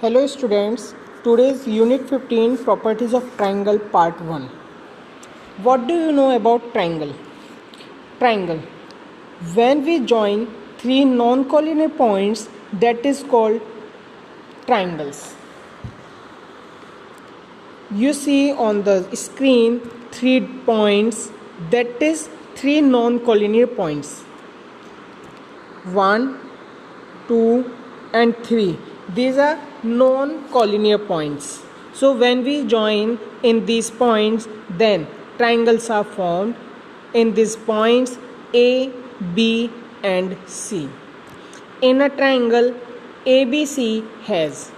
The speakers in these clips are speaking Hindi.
Hello students, today's Unit 15 Properties of Triangle Part 1. What do you know about triangle? Triangle. When we join three non-collinear points, that is called triangles. You see on the screen 3 points, that is 3 non-collinear points. 1, 2 and 3. These are non-collinear points. So when we join in these points, then triangles are formed in these points A, B and C. In a triangle, ABC has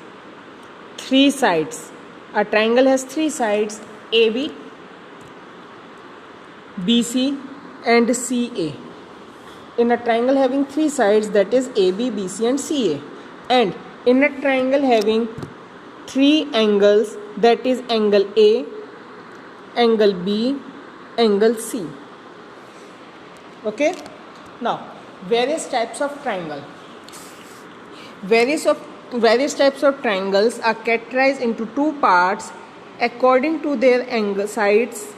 3 sides. A triangle has 3 sides, AB, BC and CA. In a triangle having 3 sides, that is AB, BC and CA. And in a triangle having 3 angles, that is angle A, angle B, angle C. Okay. Now, various types of triangle. Various types of triangles are categorized into 2 parts according to their angle sides.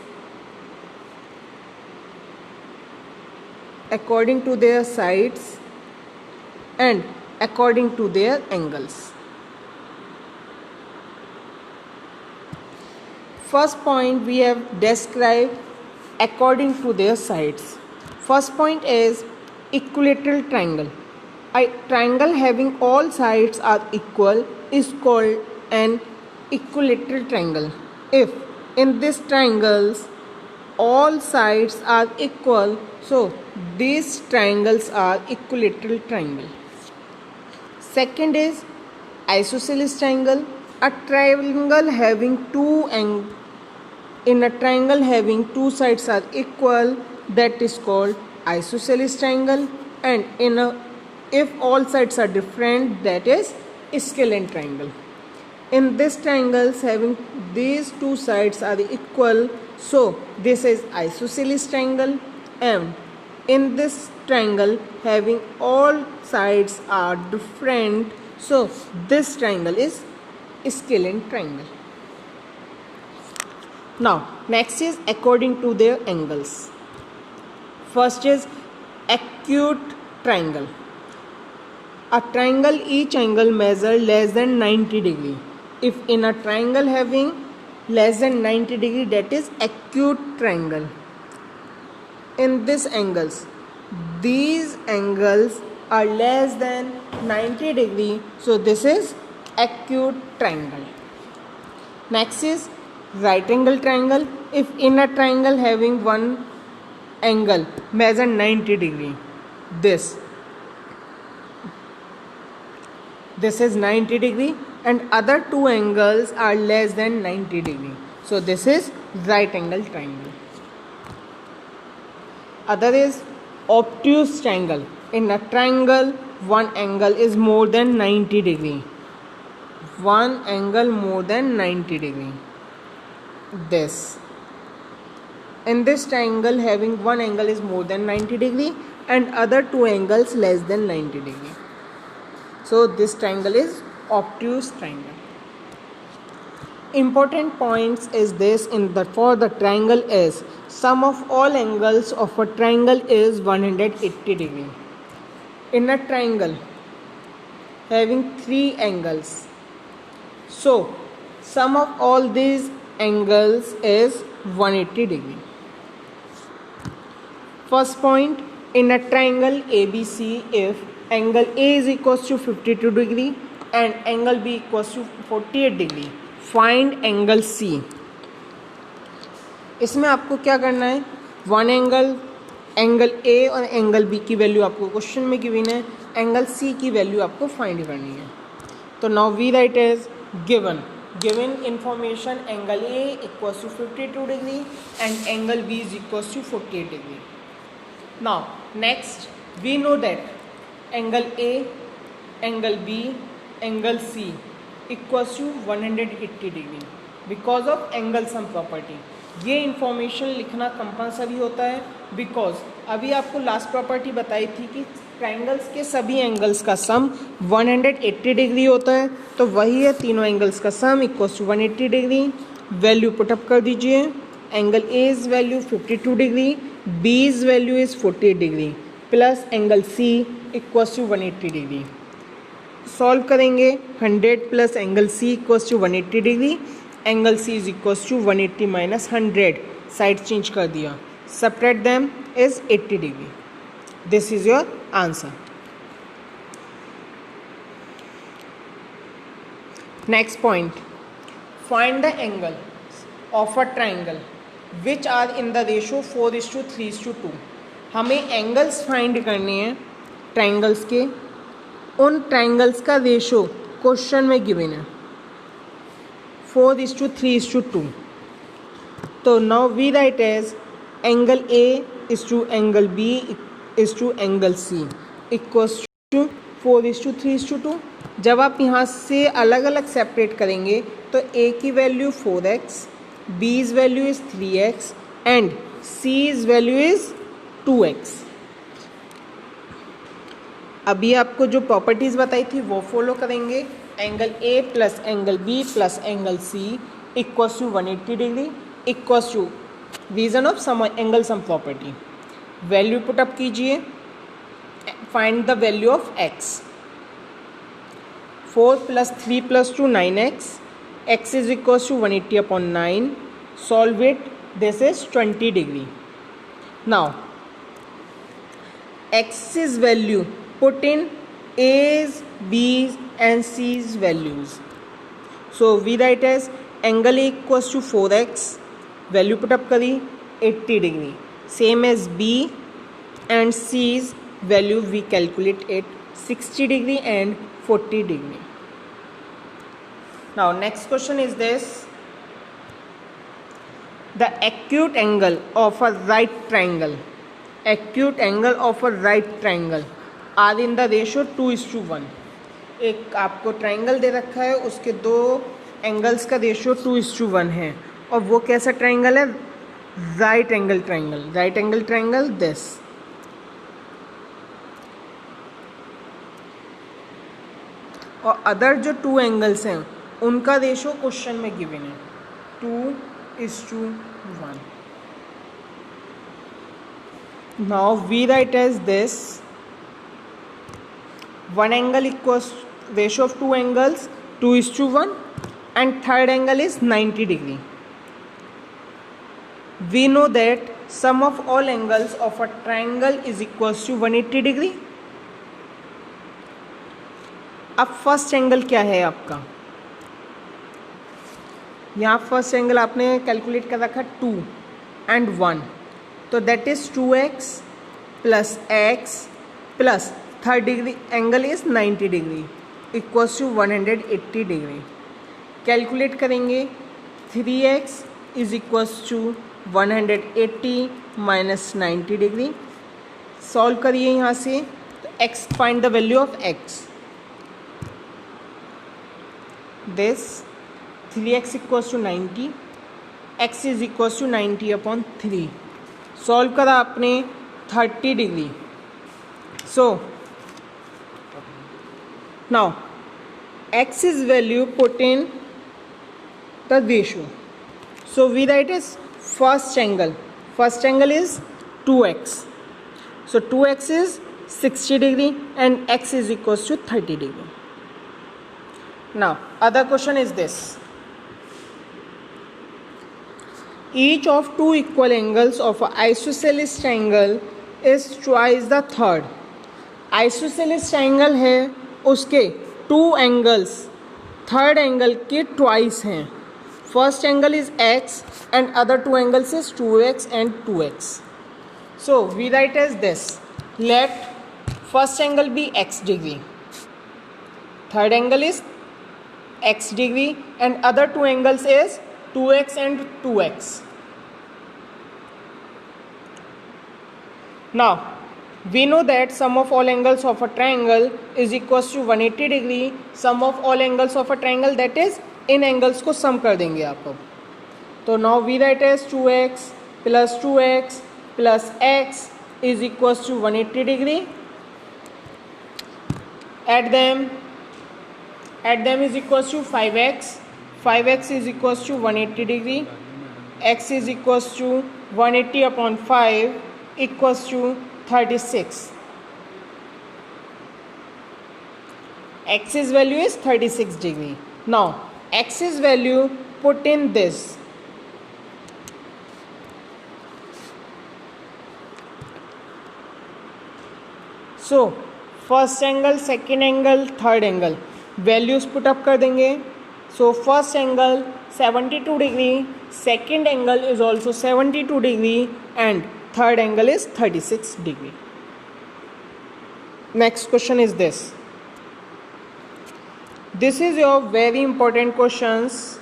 According to their sides and according to their angles. First point we have described according to their sides. First point is equilateral triangle. A triangle having all sides are equal is called an equilateral triangle. If in these triangles all sides are equal, so these triangles are equilateral triangle. Second is isosceles triangle. A triangle having in a triangle having 2 sides are equal, that is called isosceles triangle. And if all sides are different, that is scalene triangle. In this triangles having these 2 sides are equal, so this is isosceles triangle. And in this triangle having all sides are different, so this triangle is scalene triangle. Now next is according to their angles. First is acute triangle. A triangle each angle measure less than 90 degree. If in a triangle having less than 90 degree, that is acute triangle. In these angles are less than 90 degree, so this is acute triangle. Next is right angle triangle. If in a triangle having one angle measure 90 degree, this is 90 degree and other 2 angles are less than 90 degree, so this is right angle triangle. Other is obtuse triangle. In a triangle one angle is more than 90 degree. One angle more than 90 degree. This. In this triangle having one angle is more than 90 degree and other 2 angles less than 90 degree. So this triangle is obtuse triangle. Important points is this for the triangle is sum of all angles of a triangle is 180 degree. In a triangle having 3 angles, so sum of all these angles is 180 degree. First point, in a triangle ABC, if angle A is equals to 52 degree and angle B equals to 48 degree, find angle C. इसमें आपको क्या करना है, वन एंगल A और एंगल B की वैल्यू आपको क्वेश्चन में गिवन है, एंगल C की वैल्यू आपको फाइंड करनी है. तो now we write as given information angle A equals to 52 degree and angle B is equals to 48 degree. Now next we know that angle A, angle B, angle C equals to 180 degree because of angle sum property. ये इंफॉर्मेशन लिखना कंपलसरी होता है, बिकॉज अभी आपको लास्ट प्रॉपर्टी बताई थी कि ट्राइंगल्स के सभी एंगल्स का सम 180 डिग्री होता है, तो वही है तीनों एंगल्स का sum equals to 180 degree. Value put up कर दीजिए। Angle A is value 52 degree, B is value is 48 degree, plus angle C equals to 180 degree. Solve करेंगे 100 plus angle C equals to 180 degree, angle C is equals to 180 minus 100, side change कर दिया, subtract them is 80 degree. This is your answer. Next point, find the angle of a triangle which are in the ratio 4:3:2. हमें एंगल्स फाइंड करने हैं ट्राइंगल्स के, उन ट्राइंगल्स का रेशो क्वेश्चन में गिवन है 4:3:2. तो now we write as angle A is to angle B is to angle C equals to 4:3:2. जब आप यहाँ से अलग अलग सेपरेट करेंगे तो A की value 4x, B's value is 3x and C's value is 2x. अभी आपको जो प्रॉपर्टीज़ बताई थी वो फॉलो करेंगे. Angle A plus angle B plus angle C equals to 180 degree equals to reason of sum angle sum property. Value put up कीजिए. Find the value of x. 4 plus 3 plus 2 9x. x is equals to 180 upon 9. Solve it. This is 20 degree. Now x's value put in a's, b's and c's values. So we write as angle A equals to 4x. Value put up करी 80 degree. Same as B and C's value we calculate it 60 degree and 40 degree. Now next question is this. The acute angle of a right triangle, acute angle of a right triangle are in the ratio 2:1. एक आपको ट्राइंगल दे रखा है, उसके दो एंगल्स का रेशो 2:1 है, और वो कैसा ट्राइंगल है? Right angle triangle. Right angle triangle this. और अदर जो टू एंगल्स हैं उनका रेशो क्वेश्चन में गिवन है 2:1. Now we write as this. One angle equals ratio of two angles 2:1 and third angle is 90 degree. We know that sum of all angles of a triangle is equals to 180 degree. अब फर्स्ट एंगल क्या है आपका? यहाँ फर्स्ट एंगल आपने कैलकुलेट कर रखा 2 and 1, तो that is 2x plus x plus third degree angle is 90 degree equals to 180 degree. Calculate करेंगे 3x is equals to 180 minus 90 degree. Solve करिए यहाँ से. तो x, find the value of x. This 3x equals to 90, x is equals to 90 upon 3. सॉल्व करा आपने 30 degree. So now x is value put in the ratio. So we write as first angle. First angle is 2x. So 2x is 60 degree and x is equals to 30 degree. Now other question is this. Each of two equal angles of an isosceles triangle is twice the third. Isosceles triangle है, उसके टू एंगल्स थर्ड एंगल के ट्वाइस हैं. First angle is x and other two angles is 2x and 2x. So we write as this. Let first angle be x degree, third angle is x degree and other two angles is 2x and 2x. Now we know that sum of all angles of a triangle is equals to 180 degree. Sum of all angles of a triangle, that is in angles को सम कर देंगे आप अब. तो now we write as 2x plus 2x plus x is equals to 180 degree. Add them is equals to 5x. 5x is equals to 180 degree. X is equals to 180 upon 5 equals to 36. X's value is 36 degree. Now x's value put in this. So first angle, second angle, third angle values put up कर देंगे. So first angle 72 degree, second angle is also 72 degree and third angle is 36 degree. Next question is this. This is your very important questions.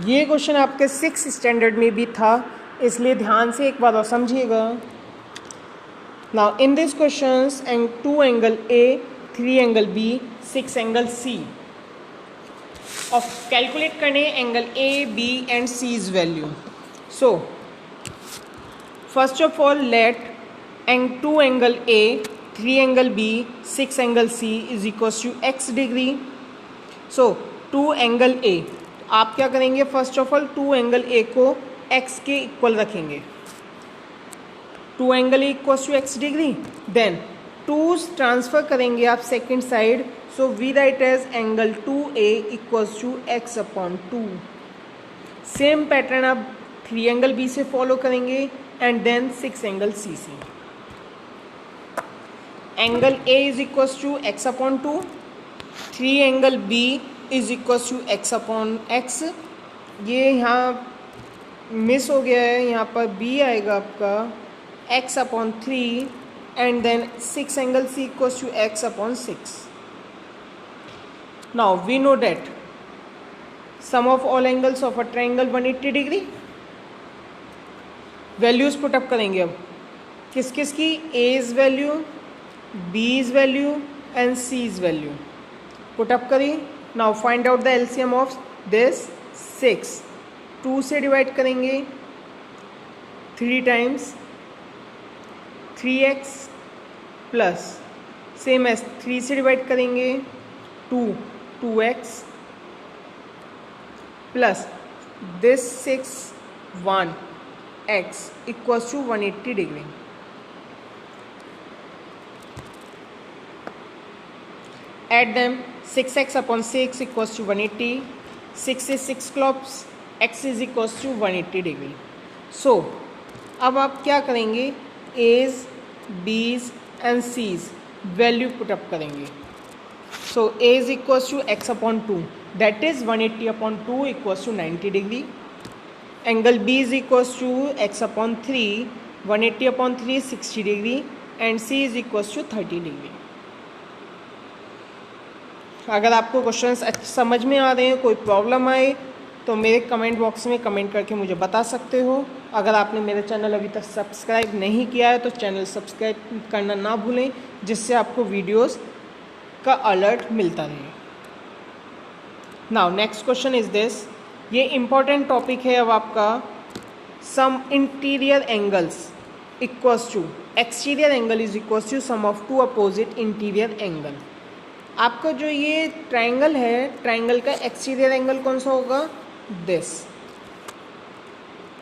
ये क्वेश्चन आपके 6th स्टैंडर्ड में भी था, इसलिए ध्यान से एक बार और समझिएगा. Now in these questions, and 2 angle A, 3 angle B, 6 angle C. Of calculate करने angle A, B and C's value. So first of all let 2 angle A, 3 angle B, 6 angle C is equals to x degree. So 2 angle A, आप क्या करेंगे? First of all 2 angle A को x के इक्वल रखेंगे. 2 angle equals to x degree. Then 2 transfer करेंगे आप second side. So we write as angle 2A equals to x upon 2. Same pattern आप 3 एंगल B से फॉलो करेंगे एंड देन 6 एंगल C से. Angle A is equals to x upon 2. 3 angle B is equals to x upon x. ये यहाँ मिस हो गया है, यहाँ पर B आएगा आपका x upon 3 and then 6 angle C equals to x upon 6. Now we know that sum of all angles of a triangle 180 degree. Values put up करेंगे अब. किस किस की? A's value, B's value and C's value put up करिए. Now find out the LCM of this 6. 2 से डिवाइड करेंगे 3 times 3x plus same as 3 से डिवाइड करेंगे 2x plus this 1x equals to 180 degree. Add them 6x upon 6 equals to 180. 6 से 6 क्लॉप्स, x is equals to 180 degree. So अब आप क्या करेंगे? A's, B's and C's value put up करेंगे. So A is equals to x upon 2, that is 180 upon 2 equals to 90 degree. Angle B is equals to x upon 3, 180 upon 3 60 degree and C is equals to 30 degree. अगर आपको क्वेश्चंस समझ में आ रहे हैं, कोई प्रॉब्लम आए तो मेरे कमेंट बॉक्स में कमेंट करके मुझे बता सकते हो. अगर आपने मेरे चैनल अभी तक सब्सक्राइब नहीं किया है तो चैनल सब्सक्राइब करना ना भूलें, जिससे आपको वीडियोस का अलर्ट मिलता रहे. Now next question is this. ये इम्पॉर्टेंट टॉपिक है अब आपका. Sum interior angles equals to exterior angle is equals to sum of 2 opposite interior angle. आपका जो ये ट्राइंगल है, ट्राइंगल का एक्सटीरियर एंगल कौन सा होगा?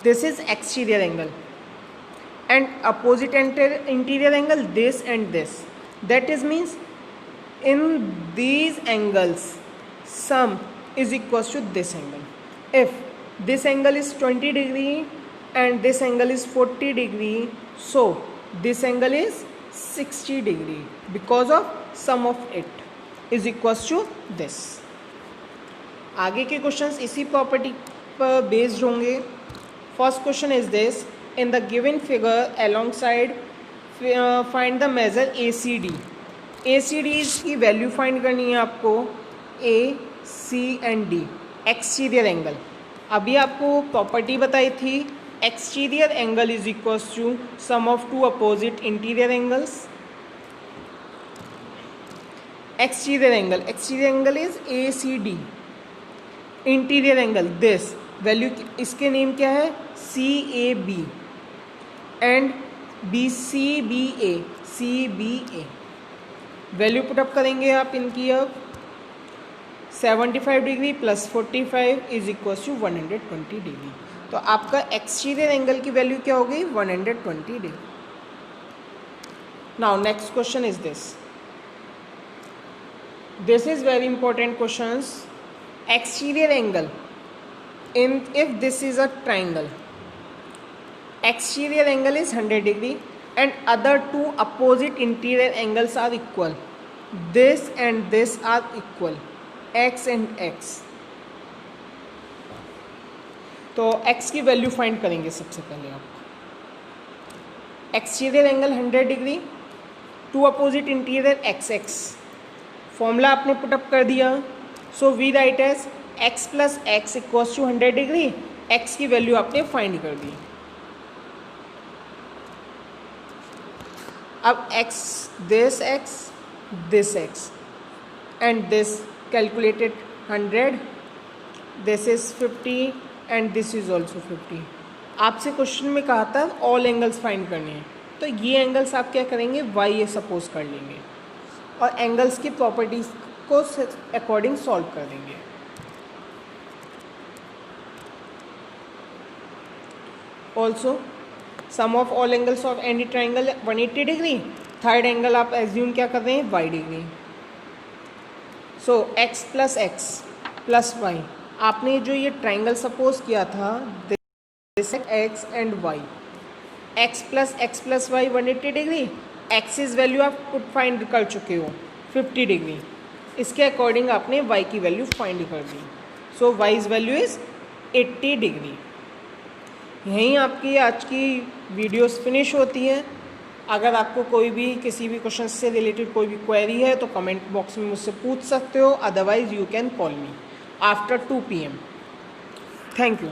this is exterior angle and opposite interior angle this and this. That is means in these angles sum is equals to this angle. If this angle is 20 degree and this angle is 40 degree, so this angle is 60 degree because of sum of it is equals to this. आगे के क्वेश्चंस इसी प्रॉपर्टी पर बेस्ड होंगे. First question is this. In the given figure along side find the measure ACD. ACD की वैल्यू फाइंड करनी है आपको. A, C and D exterior angle. अभी आपको प्रॉपर्टी बताई थी exterior angle is equals to sum of 2 opposite interior angles. Exterior angle is ACD. Interior angle this value, इसके नेम क्या है? CAB. And B C B A, value put up करेंगे आप इनकी अब 75 degree plus 45 is equal to 120 degree. तो आपका एक्सटीरियर एंगल की वैल्यू क्या हो गई 120 degree. Now next question is this is very important questions. Exterior angle in if this is a triangle, exterior angle is 100 degree and other two opposite interior angles are equal. This and this are equal, x and x. तो x की वैल्यू फाइंड करेंगे सबसे पहले आप। Exterior angle 100 degree, two opposite interior x x, formula आपने पुटअप कर दिया। So we write as x plus x equals to 100 degree, x की वैल्यू आपने फाइंड कर दी। अब this x and this calculated 100, this is 50 and this is also 50। आपसे क्वेश्चन में कहा था ऑल एंगल्स फाइंड करने हैं, तो ये एंगल्स आप क्या करेंगे y ये सपोज कर लेंगे और एंगल्स की प्रॉपर्टीज को अकॉर्डिंग सॉल्व कर देंगे। Also sum of all angles of any triangle 180 degree, third angle आप एज्यूम क्या कर रहे हैं y degree. So x plus y, आपने जो ये ट्राइंगल सपोज किया था this x and y, x plus y 180 degree, x's value आप पुट फाइंड कर चुके हो 50 डिग्री, इसके अकॉर्डिंग आपने y की वैल्यू फाइंड कर दी। सो y's वैल्यू इज़ 80 डिग्री। यहीं आपकी आज की वीडियोस फिनिश होती हैं। अगर आपको कोई भी किसी भी क्वेश्चन से रिलेटेड कोई भी क्वेरी है तो कमेंट बॉक्स में मुझसे पूछ सकते हो, otherwise you can call me after 2 PM। Thank you.